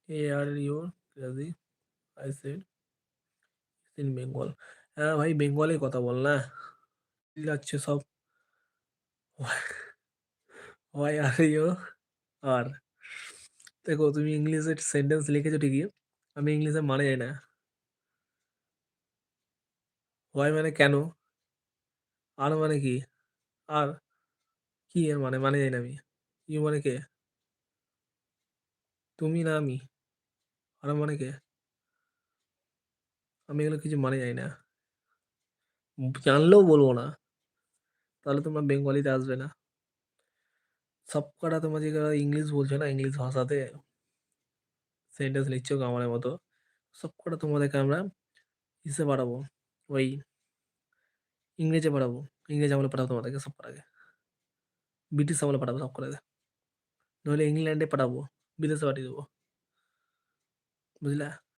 R you're crazy I said in Bengal. হ্যাঁ ভাই, বেঙ্গলে কথা বল না, কি যাচ্ছে সব। হোয়াই আর ইউ আর দেখো, তুমি ইংলিশে সেন্টেন্স লিখেছো ঠিকই, আমি ইংলিশে মানে যাই না। হোয়াই মানে কেন, আর মানে কি, আর কি এর মানে, মানে যাই না আমি। ইউ মানে কে, তুমি না আমি, আর মানে কে, আমি এগুলো কিছু মানে যাই না, জানলেও বলবো না, তাহলে তোমার বেঙ্গলিতে আসবে না। সব কটা তোমার যে ইংলিশ বলছো না, ইংলিশ ভাষাতে সেন্টেন্স লিখছো আমার মতো, সব কটা তোমাদেরকে আমরা ইসে পাঠাবো, ওই ইংরেজে পাঠাবো, ইংরেজ আমলে পাঠাবো তোমাদেরকে সব কটাকে, ব্রিটিশ আমলে পাঠাবো সব কটাকে, নইলে ইংল্যান্ডে পাঠাবো, বিদেশে পাঠিয়ে দেবো, বুঝলা।